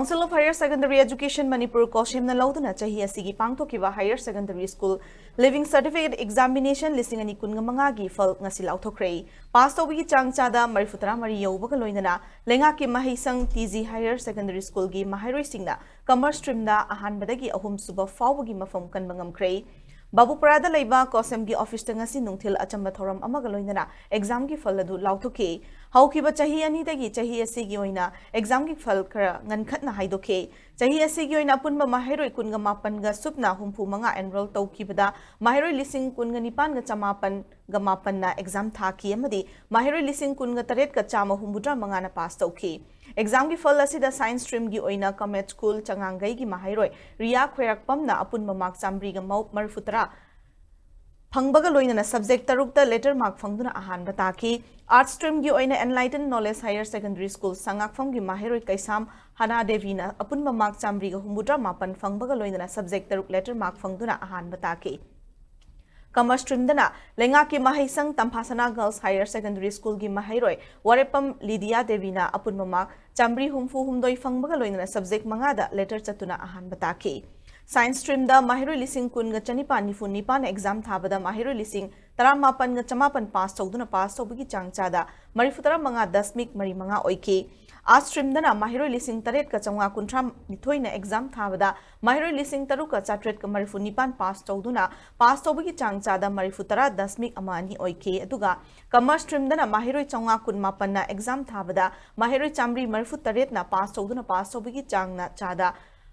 Council of Higher Secondary Education Manipur Koshimna Laothokle chahi asigi pangthokiba Higher Secondary School Living Certificate Examination listing ani kungamanga gi fal ngasi laothokre pass tawigi changchada marifutara mari yaubaga loinana lenga ki mahisang TG Higher Secondary School gi mahairoi singna commerce stream da ahanbadagi ahum suba fawbagi mafam kanbangam krei Babuparada laiba Kosem gi office ta ngasi nungthil achamba thoram amaga loinana exam gi fal adu lauthoke haukiba chahi ani dagi chahi asigi oina exam gi fal kara ngankhatna haidoke chahi asigi oina punba mahairoi kunga mapan ga supna humpu manga enroll tawkibada mahairoi lising kunga nipan ga chamapan ga mapan na exam thaki amadi mahairoi lising kunga taret ga chama humbudra manga na pass tawki exam gi fal asida science stream gi oina commerce school changangai gi mahairoi riya khwerak pamna apunba mark chambri ga marfutara Phangbaga loinana subject tarukta letter mark phangduna ahan bataki art stream gi oina enlightened knowledge higher secondary school sangak phang gi maheroi kaisam hana devina apunba mark chamri ga humudra mapan phangbaga loinana subject taruk letter mark phangduna ahan bataki commerce stream dana lenga ki mahisang tamphasana girls higher secondary school gi maheroi warepam lydia devina apunba mark chamri humfu humdoi phangbaga loinana subject mangada letter chatuna ahan bataki Science stream da mahiroi lising kun ga chanipan nifun nipan exam thabada mahiroi lising taramapan ga chamapan pass tawduna pass tawbigi changchada marifutara manga dasmik mari manga oike art stream dana mahiroi lising taret ka changwa kunthra nithoina exam thabada mahiroi lising taruka chatret ka marifun nipan pass tawduna pass tawbigi changchada marifutara dasmik amani oike aduga commerce stream dana mahiroi changwa kun mapan na exam thabada mahiroi chamri marifut taret na pass tawduna pass tawbigi changna chada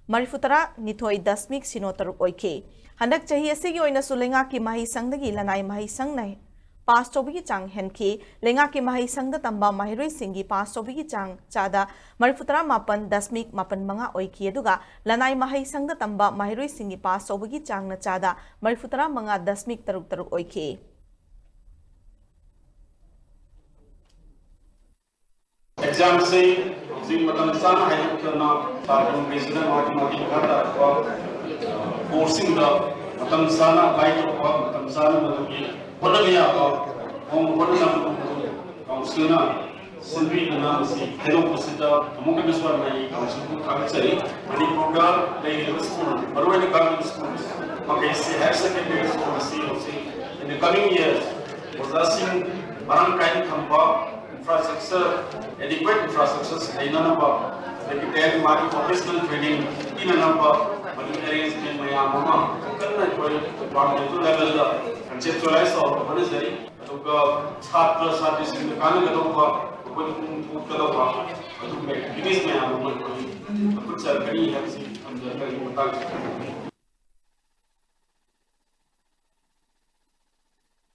Marifutara nithoi dasmik sinotaruk oike. Handak chahi asigi oina su lenga ki mahi sangdagi lanai mahi sang nai pass tobigi chang henki lenga ki mahi sangda tamba mahiroi singi pass tobigi chang chada marifutara mapan dasmik mapan manga oike aduga lanai mahi sangda tamba mahiroi singi pass tobigi chang na chada marifutara manga dasmik taruk taruk oike. Exam say Zing Matam Sana had to now Tarpon President Martin Kata forcing the Matam Sana light of Matam Sana Podavia Home Podam Councilna Silvi Nanasi Hello Posita Mokabiswar Council Council Manipur they school Barwani Government schools okay higher secondary school in the coming years was asking Baran Kain Kampa infrastructure, adequate infrastructure, in a number, like market professional training, in a number, but arrangement, my mama, to level conceptualize or what is there, to start plus service in the Kanaka, to make it is my mama, to put a very heavy on the